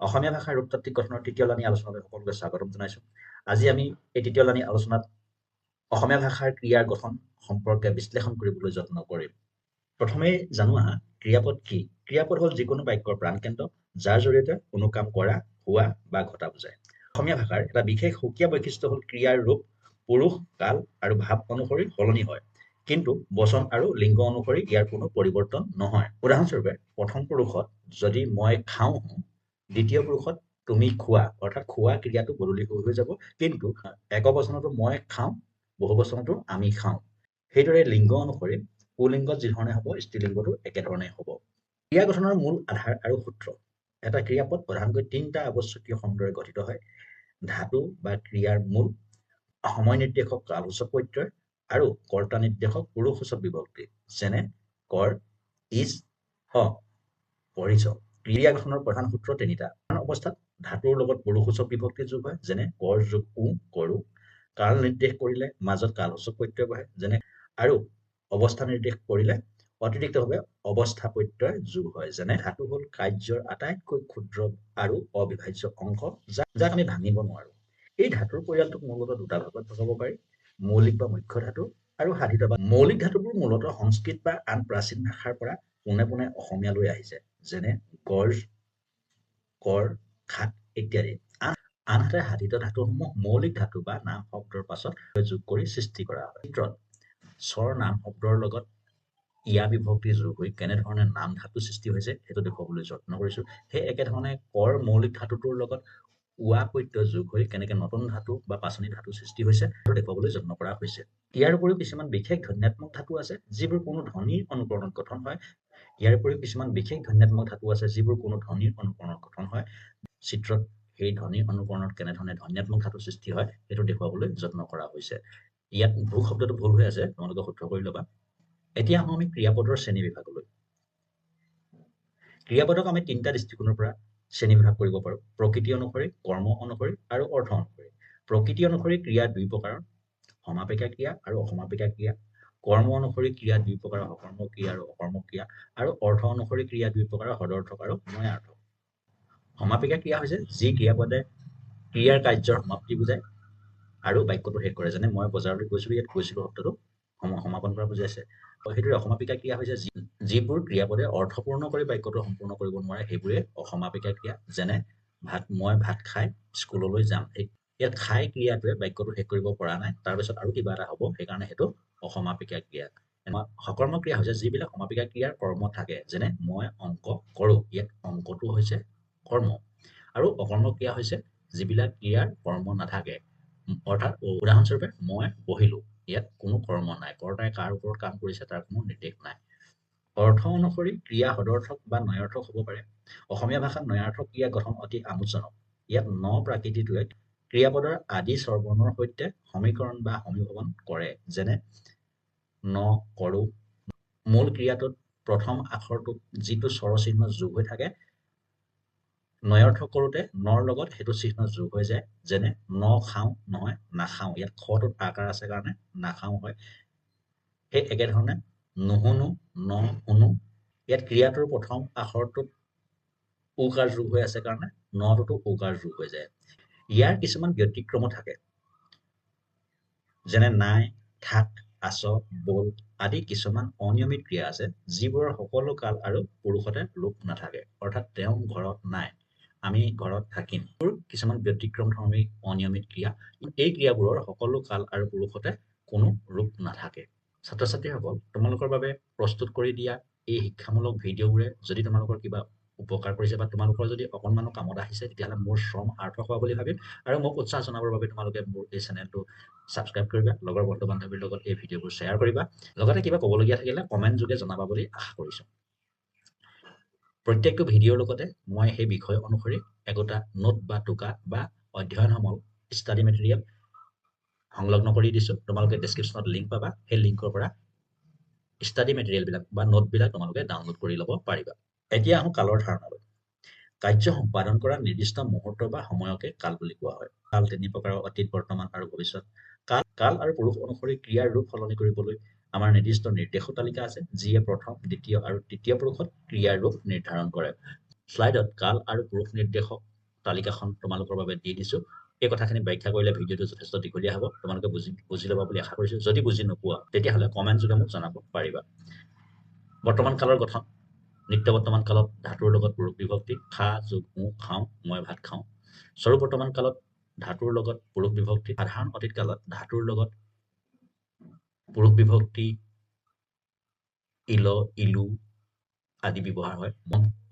অসমীয়া ভাষাৰ ৰূপতাত্ত্বিক গঠনৰ তৃতীয় লানি আলোচনালৈ সকলোকে স্বাগতম জনাইছো। আজি আমি এই তৃতীয় লানি আলোচনাত অসমীয়া ভাষাৰ ক্ৰিয়াৰ গঠন সম্পৰ্কে বিশ্লেষণ কৰিবলৈ যত্ন কৰিম। প্ৰথমে জানো আহা ক্ৰিয়াপদ কি? ক্ৰিয়াপদ হ'ল যিকোনো বাক্যৰ প্ৰাণকেন্দ্ৰ, যাৰ জৰিয়তে কোনো কাম কৰা, হোৱা বা ঘটা বুজায়। অসমীয়া ভাষাৰ এটা বিশেষ সুকীয়া বৈশিষ্ট্য হ'ল ক্ৰিয়াৰ ৰূপ পুৰুষ, কাল আৰু ভাৱ অনুসৰি সলনি হয়, কিন্তু বচন আৰু লিংগ অনুসৰি ইয়াৰ কোনো পৰিৱৰ্তন নহয়। উদাহৰণস্বৰূপে প্ৰথম পুৰুষত যদি মই খাওঁ হওঁ, দ্বিতীয় পুৰুষত তুমি খোৱা, অৰ্থাৎ খোৱা ক্ৰিয়াটো বদলি হৈ যাব, কিন্তু একবচনতো মই খাওঁ, বহুবচনতো আমি খাওঁ। সেইদৰে লিংগ অনুসৰি পুলিংগত যিধৰণে হ'ব স্ত্ৰীলিংগতো একেধৰণে হ'ব। ক্ৰিয়া গঠনৰ মূল আধাৰ আৰু সূত্ৰ। এটা ক্ৰিয়াপদ প্ৰধানকৈ তিনিটা আৱশ্যকীয় খণ্ডৰে গঠিত হয়: ধাতু বা ক্ৰিয়াৰ মূল, সময় নিৰ্দেশক কালসূচক প্ৰত্যয় আৰু কৰ্তা নিৰ্দেশক পুৰুষসূচক বিভক্তি, যেনে কৰ, ইজ, অ, পঢ়িছ। ক্ৰিয়া গঠনৰ প্ৰধান সূত্ৰ তিনিটা। প্ৰধান অৱস্থাত ধাতুৰ লগত পুৰুষসূচক বিভক্তি যোগ হয়, যেনে কৰ যোগ উ, কৰো। কাল নিৰ্দেশ কৰিলে মাজত কালসূচক প্ৰত্যয় বহে, যেনে, আৰু অৱস্থা নিৰ্দেশ কৰিলে অতিৰিক্তভাৱে অৱস্থা প্ৰত্যয় যোগ হয়, যেনে ধাতু হ'ল কাৰ্যৰ আটাইতকৈ ক্ষুদ্ৰ আৰু অবিভাজ্য অংশ, যাক আমি ভাঙিব নোৱাৰো। এই ধাতুৰ পৰিয়ালটোক মূলতঃ দুটা ভাগত ভগাব পাৰি: মৌলিক বা মুখ্য ধাতু আৰু সাধিত বা মৌলিক ধাতুবোৰ মূলতঃ সংস্কৃত বা আন প্ৰাচীন ভাষাৰ পৰা পোনে পোনে অসমীয়ালৈ আহিছে, যেনে গৰ্জ, কৰ, খাত ইত্যাদি। আনহাতে সাধিত ধাতুসমূহ মৌলিক ধাতু বা নাম শব্দৰ পাছত যোগ কৰি সৃষ্টি কৰা হয়। চিত্ৰত স্বৰ নাম শব্দৰ লগত ইয়া বিভক্তি যোগ হৈ কেনেধৰণে নাম ধাতু সৃষ্টি হৈছে সেইটো দেখুৱাবলৈ যত্ন কৰিছো। সেই একেধৰণে কৰ মৌলিক ধাতুটোৰ লগত উৱা প্ৰত্যয় যোগ হৈ কেনেকে নতুন ধাতু বা পাচনি ধাতু সৃষ্টি হৈছে সেইটো দেখুৱাবলৈ যত্ন কৰা হৈছে। ইয়াৰ উপৰিও কিছুমান বিশেষ ধ্বন্যাত্মক ধাতু আছে যিবোৰ কোনো ধ্বনিৰ অনুকৰণত গঠন হয়। চিত্ৰত সেই ধ্বনিৰ অনুকৰণত কেনেধৰণে ধ্বন্যাত্মক ধাতু সৃষ্টি হয় সেইটো দেখুৱাবলৈ যত্ন কৰা হৈছে। ইয়াত ভূ শব্দটো ভুল হৈ আছে, তোমালোকে শুদ্ধ কৰি ল'বা। এতিয়া আহোঁ আমি ক্ৰিয়াপদৰ শ্ৰেণী বিভাগলৈ। ক্ৰিয়াপদক আমি তিনিটা দৃষ্টিকোণৰ পৰা শ্ৰেণী বিভাগ কৰিব পাৰোঁ: প্ৰকৃতি অনুসৰি, কৰ্ম অনুসৰি আৰু অৰ্থ অনুসৰি। প্ৰকৃতি অনুসৰি ক্ৰিয়া দুই প্ৰকাৰৰ: সমাপিকা ক্ৰিয়া আৰু অসমাপিকা ক্ৰিয়া। কৰ্ম অনুসৰি ক্ৰিয়া দুই প্ৰকাৰৰ: সকৰ্ম ক্ৰিয়া আৰু অকৰ্ম ক্ৰিয়া। আৰু অৰ্থ অনুসৰি ক্ৰিয়া দুই প্ৰকাৰৰ: সদৰ্থক আৰু নয়াৰ্থক। সমাপিকা ক্ৰিয়া হৈছে যি ক্ৰিয়াপদে ক্ৰিয়াৰ কাৰ্যৰ সমাপ্তি বুজায় আৰু বাক্যটো শেষ কৰে, যেনে মই বজাৰলৈ গৈছিলোঁ, ইয়াত গৈছিলোঁ শব্দটো সমাপন কৰা বুজাইছে। সেইদৰে অসমাপিকা ক্ৰিয়া হৈছে যিবোৰ ক্ৰিয়াপদে অৰ্থপূৰ্ণ কৰি বাক্যটো সম্পূৰ্ণ কৰিব নোৱাৰে, সেইবোৰে অসমাপিকা ক্ৰিয়া, যেনে মই ভাত খাই স্কুললৈ যাম। ইয়াত খাই ক্ৰিয়াটোৱে বাক্যটো শেষ কৰিব পৰা নাই, তাৰপিছত আৰু কিবা এটা হ'ব, সেইকাৰণে সেইটো অসমাপিকা ক্ৰিয়া। সকৰ্ম ক্ৰিয়া হৈছে যিবিলাক সমাপিকা ক্ৰিয়াৰ কৰ্ম থাকে, যেনে মই অংক কৰোঁ, ইয়াত অংকটো হৈছে কৰ্ম। আৰু অকৰ্ম ক্ৰিয়া হৈছে যিবিলাক ক্ৰিয়াৰ কৰ্ম নাথাকে, অৰ্থাৎ উদাহৰণস্বৰূপে মই বহিলোঁ, ইয়াত কোনো কৰ্ম নাই, কৰ্তাই কাৰ ওপৰত কাম কৰিছে তাৰ কোনো নিৰ্দেশ নাই। অৰ্থ অনুসৰি ক্ৰিয়া সদৰ্থক বা নয়াৰ্থক হ'ব পাৰে। অসমীয়া ভাষাত নয়াৰ্থক ক্ৰিয়া গঠন অতি আমোদজনক। ইয়াত ন প্ৰাকৃতিটোৱে ক্ৰিয়াপদৰ আদি স্বৰবৰ্ণৰ সৈতে সমীকৰণ বা সমীভৱন কৰে, যেনে ন, কৰো। মূল ক্ৰিয়াটোত প্ৰথম আখৰটোত যিটো স্বৰচিহ্ন যোগ হৈ থাকে, নয়াৰ্থক কৰোঁতে নৰ লগত সেইটো চিহ্ন যোগ হৈ যায়, যেনে ন খাওঁ নহয় নাখাওঁ, ইয়াত খটোত আকাৰ আছে কাৰণে নাখাওঁ হয়। সেই একেধৰণে নুশুনো, ন শুনো, ইয়াত ক্ৰিয়াটোৰ প্ৰথম আখৰটোত উকাৰ যোগ হৈ আছে কাৰণে নটোতো উকাৰ যোগ হৈ যায়। ইয়াৰ কিছুমান ব্যতিক্ৰমো থাকে, যেনে নাই, থাক, আছ, বল আদি কিছুমান অনিয়মিত ক্ৰিয়া আছে যিবোৰৰ সকলো কাল আৰু পুৰুষতে লোপ নাথাকে, অৰ্থাৎ তেওঁ ঘৰত নাই, আমি ঘৰত থাকিম। কিছুমান ব্যতিক্ৰমধৰ্মী অনিয়মিত ক্ৰিয়া। এই ক্ৰিয়াবোৰৰ সকলো কাল আৰু পুৰুষতে কোনো ৰূপ নাথাকে। ছাত্ৰ ছাত্ৰীসকল, তোমালোকৰ বাবে প্ৰস্তুত কৰি দিয়া এই শিক্ষামূলক ভিডিঅ'বোৰে যদি তোমালোকৰ কিবা উপকাৰ কৰিছে বা তোমালোকৰ যদি অকণমানো কামত আহিছে, তেতিয়াহ'লে মোৰ শ্ৰম সাৰ্থক হোৱা বুলি ভাবিম। আৰু মোক উৎসাহ জনাবৰ বাবে তোমালোকে মোৰ এই চেনেলটো ছাবস্ক্ৰাইব কৰিবা, লগৰ বন্ধু বান্ধৱীৰ লগত এই ভিডিঅ'বোৰ শ্বেয়াৰ কৰিবা। লগতে কিবা ক'বলগীয়া থাকিলে কমেণ্ট যোগে জনাবা বুলি আশা কৰিছোঁ। প্ৰত্যেকটো ভিডিঅ'ৰ লগতে মই সেই বিষয় অনুসৰি একোটা নোট বা টোকা বা অধ্যয়নসমূহ ষ্টাডি মেটেৰিয়েল সংলগ্ন কৰি দিছোঁ। তোমালোকে ডেছক্ৰিপশ্যনত লিংক পাবা, সেই লিংকৰ পৰা ষ্টাডি মেটেৰিয়েলবিলাক বা নোটবিলাক তোমালোকে ডাউনলোড কৰি ল'ব পাৰিবা। এতিয়া আহোঁ কালৰ ধাৰণালৈ। কাৰ্য সম্পাদন কৰা নিৰ্দিষ্ট মুহূৰ্ত বা সময়কে কাল বুলি কোৱা হয়। কাল তিনি প্ৰকাৰৰ: অতীত, বৰ্তমান আৰু ভৱিষ্যত। কাল আৰু পুৰুষ অনুসৰি ক্ৰিয়াৰ ৰূপ সলনি কৰিবলৈ আমাৰ নিৰ্দিষ্ট নিৰ্দেশো তালিকা আছে, যিয়ে প্ৰথম, দ্বিতীয় আৰু তৃতীয় পুৰুষত ক্ৰিয়াৰ ৰূপ নিৰ্ধাৰণ কৰে। শ্লাইডত কাল আৰু পুৰুষ নিৰ্দেশক তালিকাখন তোমালোকৰ বাবে দি দিছো এই কথাখিনি ব্যাখ্যা কৰিলে ভিডিঅ'টো যথেষ্ট দীঘলীয়া হ'ব তোমালোকে বুজি ল'বা বুলি আশা কৰিছো যদি বুজি নোপোৱা তেতিয়াহ'লে কমেণ্ট যোগে মোক জনাব পাৰিবা বৰ্তমান কালৰ গঠন নিত্য বৰ্তমান কালত ধাতুৰ লগত পুৰুষ বিভক্তি খা যোগ ও খাওঁ মই ভাত খাওঁ স্বৰূপ বৰ্তমান কালত ধাতুৰ লগত পুৰুষ বিভক্তি সাধাৰণ অতীত কালত ধাতুৰ লগত পুৰুষ বিভক্তি ইল ইলু আদি ব্যৱহাৰ হয়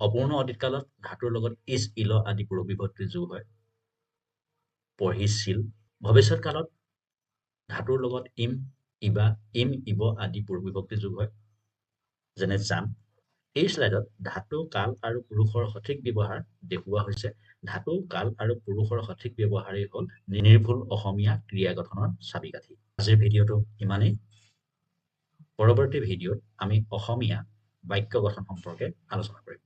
অপূৰ্ণ অতীত কালত ধাতুৰ লগত ইজ ইল আদি পুৰুষ বিভক্তি যোগ হয় পঢ়িছিল ভৱিষ্যৎ কালত ধাতুৰ লগত ইম ইবা ইম ইব আদি পুৰুষ বিভক্তি যোগ হয় যেনে যাম এই স্লাইডত ধাতু কাল আৰু পুৰুষৰ সঠিক ব্যৱহাৰ দেখুওৱা হৈছে ধাতু কাল আৰু পুৰুষৰ সঠিক ব্যৱহাৰেই হ'ল নিৰ্ভুল অসমীয়া ক্ৰিয়া গঠনৰ চাবিকাঠি আজিৰ ভিডিঅ'টো ইমানেই পৰৱৰ্তী ভিডিঅ'ত আমি অসমীয়া বাক্য গঠন সম্পৰ্কে আলোচনা কৰিম